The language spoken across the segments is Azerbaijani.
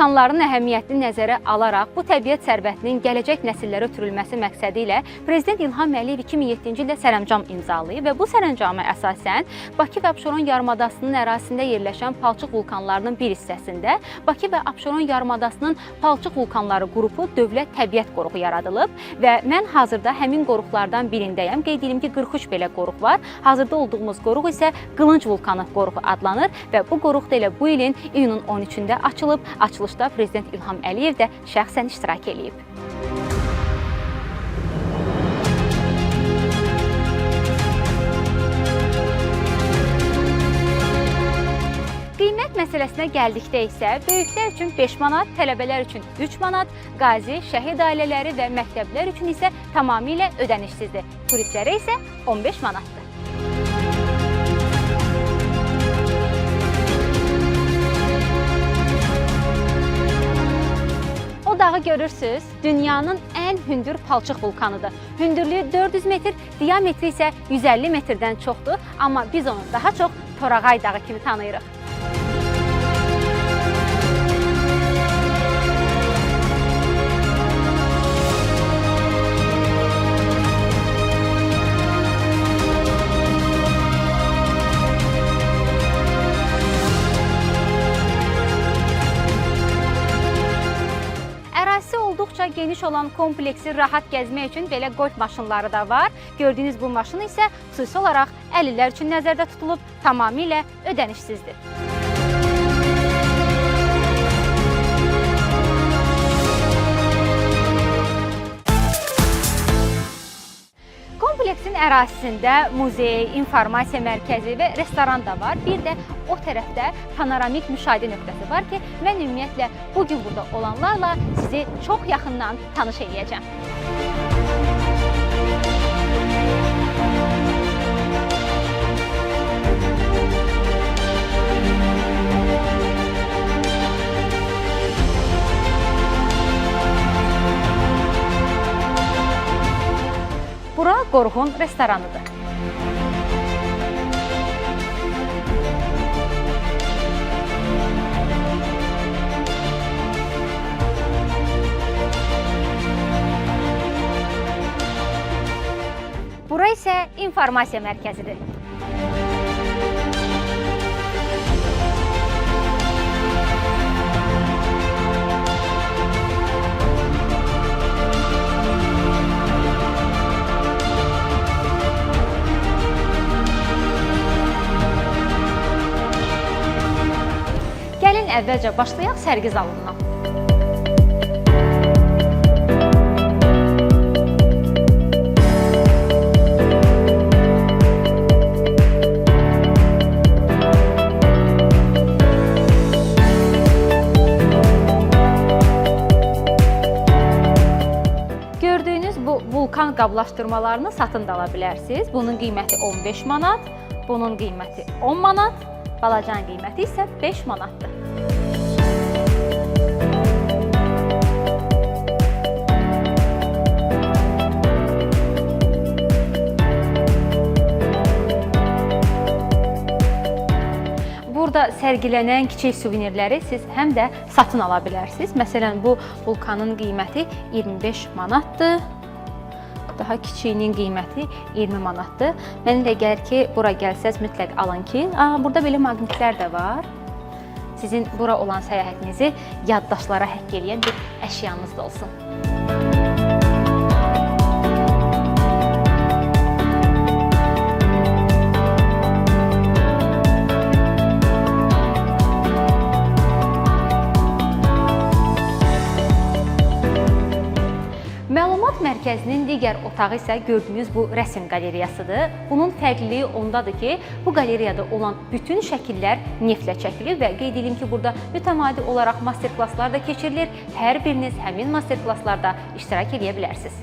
vulkanların əhəmiyyətini nəzərə alaraq bu təbiət sərvətinin gələcək nəsillərə ötürülməsi məqsədi ilə Prezident İlham Əliyev 2007-ci ildə sərəncam imzalayıb və bu sərəncama əsasən Bakı və Abşeron yarımadasının ərazisində yerləşən palçıq vulkanlarının bir hissəsində Bakı və Abşeron yarımadasının palçıq vulkanları qrupu dövlət təbiət qoruğu yaradılıb və mən hazırda həmin qoruqlardan birindəyəm. Qeyd edim ki, 43 belə qoruq var. Hazırda olduğumuz qoruq isə Qılınc vulkanı qoruğu adlanır və bu qoruq da elə bu ilin iyunun 13-də açılıb. Açılışda Prezident İlham Əliyev də şəxsən iştirak edib. Qiymət məsələsinə gəldikdə isə böyüklər üçün 5 manat, tələbələr üçün 3 manat, qazi, şəhid ailələri və məktəblər üçün isə tamamilə ödənişsizdir. Turistlərə isə 15 manatdır. O dağı görürsünüz, dünyanın ən hündür palçıq vulkanıdır. Hündürlüyü 400 metr, diametri isə 150 metrdən çoxdur, amma biz onu daha çox Torağay dağı kimi tanıyırıq. Ərazisi olduqca geniş olan kompleksi rahat gəzmək üçün belə golf maşınları da var. Gördüyünüz bu maşın isə xüsusi olaraq 50-lər üçün nəzərdə tutulub, tamamilə ödənişsizdir. Kompleksin ərazisində muzey, informasiya mərkəzi və restoran da var. Bir də o tərəfdə panoramik müşahidə nöqtəsi var ki, mən ümumiyyətlə bugün burada olanlarla sizi çox yaxından tanış edəcəm. Bura qoruğun restoranıdır. Bura isə informasiya mərkəzidir. Gəlin əvvəlcə başlayaq sərgi zalından. Gördüyünüz bu vulkan qablaşdırmalarını satın da ala bilərsiniz. Bunun qiyməti 15 manat, bunun qiyməti 10 manat, balacanın qiyməti isə 5 manatdır. Burada sərgilənən kiçik suvenirləri siz həm də satın ala bilərsiniz. Məsələn, bu vulkanın qiyməti 25 manatdır. Daha kiçiyinin qiyməti 20 manatdır. Mənə də gəlir ki, bura gəlsəz mütləq alın ki, burada belə maqnitlər də var. Sizin bura olan səyahətinizi yaddaşlara həkk edən bir əşyanız da olsun. Məlumat mərkəzinin digər otağı isə gördüyünüz bu rəsm qalereyasıdır. Bunun fərqliliyi ondadır ki, bu qalereyada olan bütün şəkillər neftlə çəkilir və qeyd edim ki, burada mütəmadi olaraq master-klasslar da keçirilir. Hər biriniz həmin master-klasslarda iştirak edə bilərsiniz.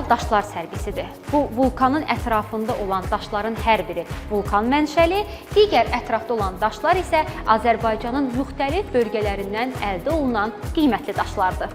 daşlar sərgisidir. Bu vulkanın ətrafında olan daşların hər biri vulkan mənşəli, digər ətrafda olan daşlar isə Azərbaycanın müxtəlif bölgələrindən əldə olunan qiymətli daşlardır.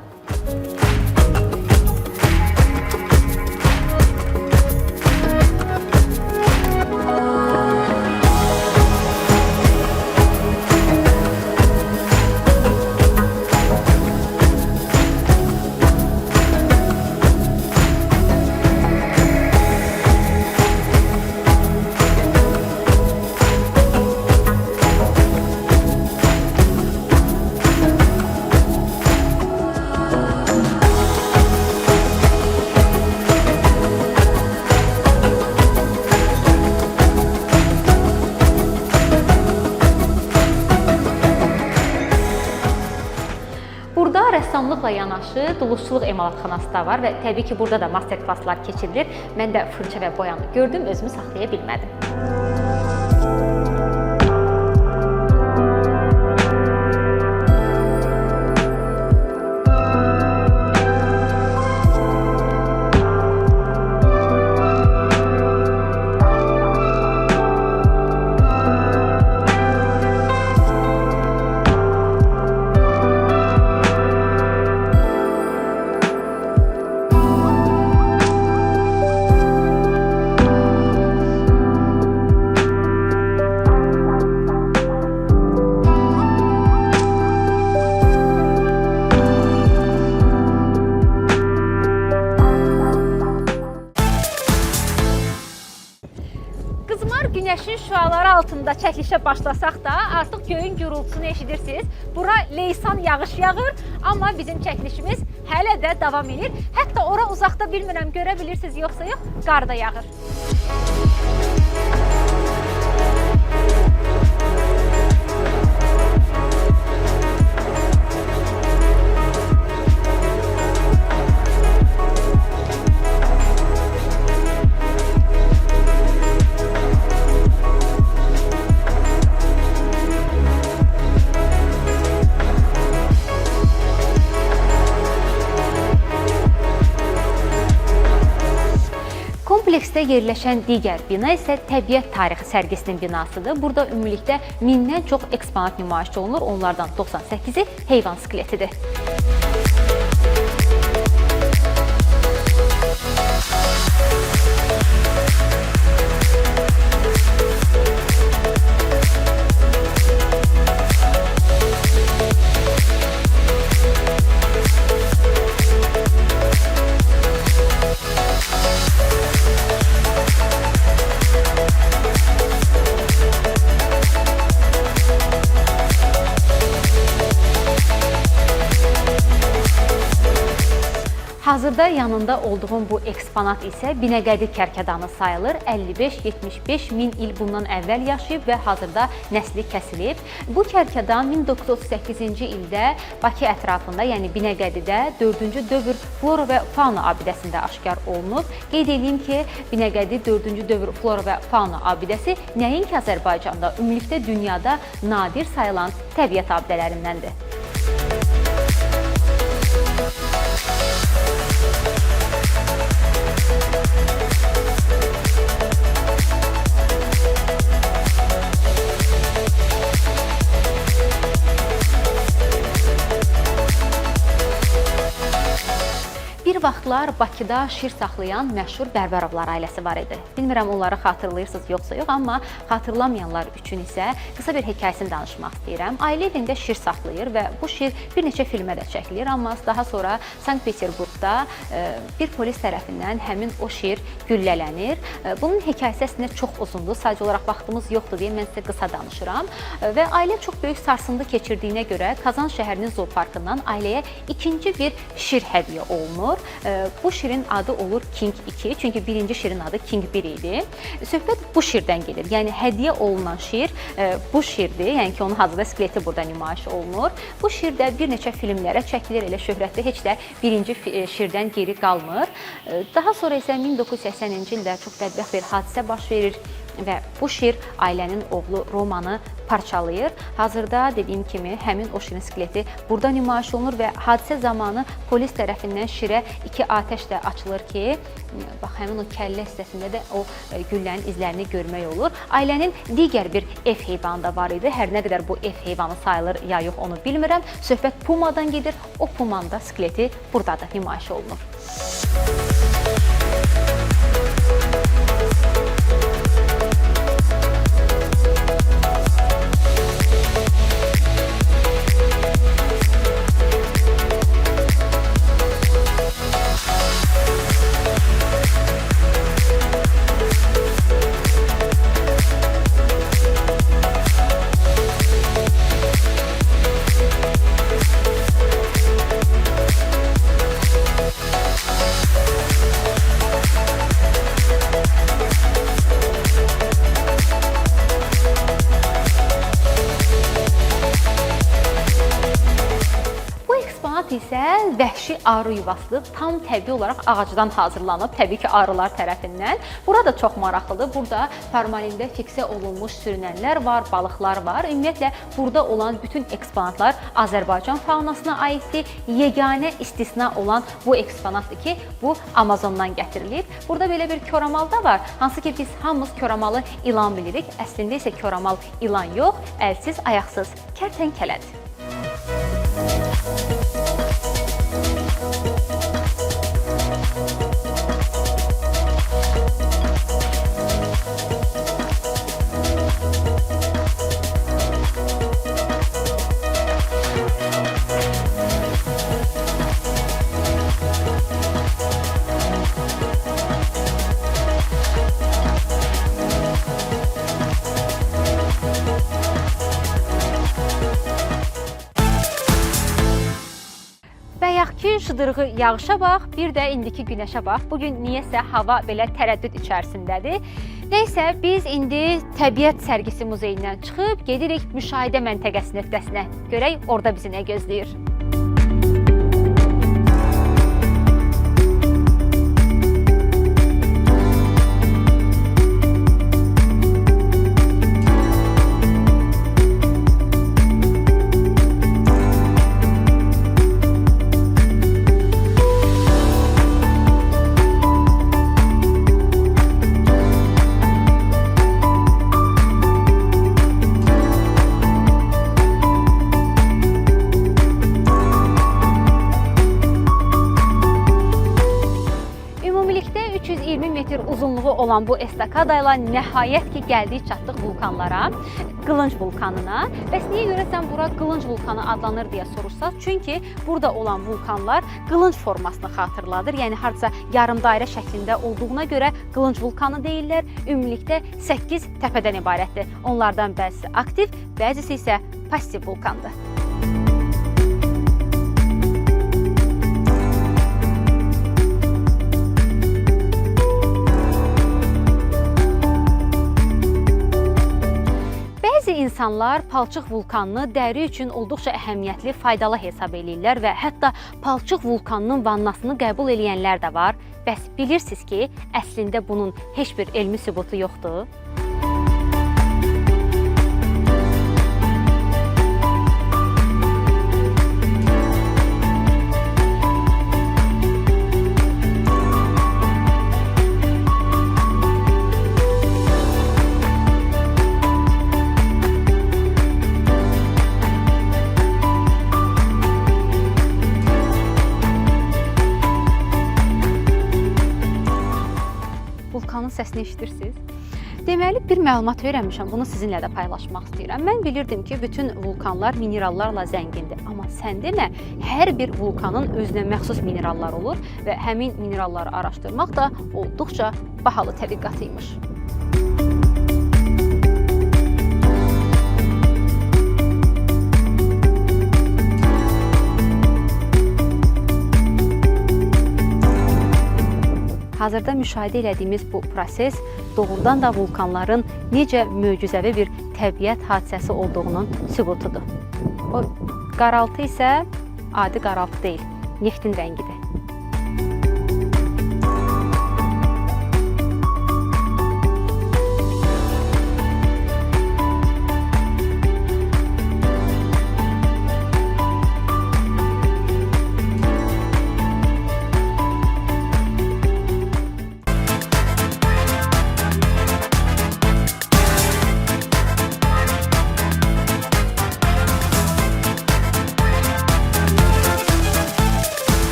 Burada rəssamlıqla yanaşı dulusçuluq emalatxanası da var və təbii ki, burada da master klasslar keçirilir. Mən də fırça və boyanı gördüm, özümü saxlaya bilmədim. Günəşin şüaları altında çəkilişə başlasaq da artıq göyün gürultusunu eşidirsiniz. Bura leysan yağış yağır, amma bizim çəkilişimiz hələ də davam edir. Hətta ora uzaqda bilmirəm görə bilirsiniz yoxsa yox, qar da yağır. Kompleksdə yerləşən digər bina isə Təbiət Tarixi sərgisinin binasıdır. Burada ümumilikdə 1000-dən çox eksponat nümayiş olunur, onlardan 98-i heyvan skeletidir. Hazırda yanında olduğum bu eksponat isə Binəqədi kərkədanı sayılır. 55-75 min il bundan əvvəl yaşayıb və hazırda nəsli kəsilib. Bu kərkədan 1938-ci ildə Bakı ətrafında, yəni Binəqədidə 4-cü dövr flora və fauna abidəsində aşkar olunub. Qeyd edeyim ki, Binəqədi 4-cü dövr flora və fauna abidəsi nəinki Azərbaycanda, ümumilikdə dünyada nadir sayılan təbiət abidələrindəndir. Bir vaxtlar Bakıda şir saxlayan məşhur Bərbərovlar ailəsi var idi. Bilmirəm onları xatırlayırsınız yoxsa yox, amma xatırlamayanlar üçün isə qısa bir hekayəsini danışmaq istəyirəm. Ailə evində şir saxlayır və bu şir bir neçə filmə də çəkilir, amma daha sonra Sankt-Peterburqda bir polis tərəfindən həmin o şir güllələnir. Bunun hekayəsi əslində çox uzundur, sadəcə olaraq vaxtımız yoxdur deyə mən sizə qısa danışıram. Və ailə çox böyük sarsıntı keçirdiyinə görə Kazan şəhərinin zooparkından ailəyə ikinci bir şir hədiyyə olunur. Bu şirin adı olur King 2, çünki birinci şirin adı King 1 idi. Söhbət bu şirdən gedir. Yəni hədiyyə olunan şir bu şirdir. Yəni ki, onun hazırda skeleti burada nümayiş olunur. Bu şir də bir neçə filmlərə çəkilir, elə şöhrətli heç də birinci şirdən geri qalmır. Daha sonra isə 1980-ci ildə çox bədbəxt bir hadisə baş verir. və bu şir ailənin oğlu Romanı parçalayır. Hazırda dediyim kimi həmin o şirin skeleti burada nümayiş olunur və hadisə zamanı polis tərəfindən şirə 2 atəş də açılır ki, bax həmin o kəllə hissəsində də o güllənin izlərini görmək olur. Ailənin digər bir ev heyvanı da var idi. Hər nə qədər bu ev heyvanı sayılır ya yox onu bilmirəm. Söhbət pumadan gedir. O pumanın da skeleti burada da nümayiş olunur. isə vəhşi arı yuvası tam təbii olaraq ağacdan hazırlanıb, təbii ki, arılar tərəfindən. Burada çox maraqlıdır. Burada formalində fiksə olunmuş sürünənlər var, balıqlar var. Ümumiyyətlə, burada olan bütün eksponatlar Azərbaycan faunasına aiddir. Yeganə istisna olan bu eksponatdır ki, bu Amazondan gətirilib. Burada belə bir koramal da var. Hansı ki, biz hamımız koramalı ilan bilirik. Əslində isə koramal ilan yox, əlsiz, ayaqsız kərtənkələdir. Bayaqki şıdırğı yağışa bax, bir də indiki günəşə bax. Bugün niyəsə hava belə tərəddüd içərisindədir. Nəysə, biz indi Təbiət Sərgisi Muzeyindən çıxıb gedirik müşahidə məntəqəsinin öhdəsinə. Görək, orada bizi nə gözləyir. Uzunluğu olan bu estakada ilə nəhayət ki, gəldik çatdıq vulkanlara, Qılınc vulkanına. Bəs niyə görəsən bura Qılınc vulkanı adlanır deyə soruşsaq? Çünki burada olan vulkanlar qılınc formasını xatırladır. Yəni, hardasa yarım dairə şəklində olduğuna görə Qılınc vulkanı deyirlər. Ümumilikdə 8 təpədən ibarətdir. Onlardan bəzisi aktiv, bəzisi isə passiv vulkandır. İnsanlar palçıq vulkanını dəri üçün olduqca əhəmiyyətli, faydalı hesab edirlər və hətta palçıq vulkanının vannasını qəbul edənlər də var. Bəs bilirsiniz ki, əslində bunun heç bir elmi sübutu yoxdur. Vulkanın səsini eşidirsiniz. Deməli, bir məlumat öyrənmişəm, bunu sizinlə də paylaşmaq istəyirəm. Mən bilirdim ki, bütün vulkanlar minerallarla zəngindir. Amma sən demə, hər bir vulkanın özünə məxsus minerallar olur və həmin mineralları araşdırmaq da olduqca bahalı tədqiqatıymış. Hazırda müşahidə etdiyimiz bu proses doğrudan da vulkanların necə möcüzəvi bir təbiət hadisəsi olduğunun sübutudur. O qaraltı isə adi qaraltı deyil, neftin rəngidir.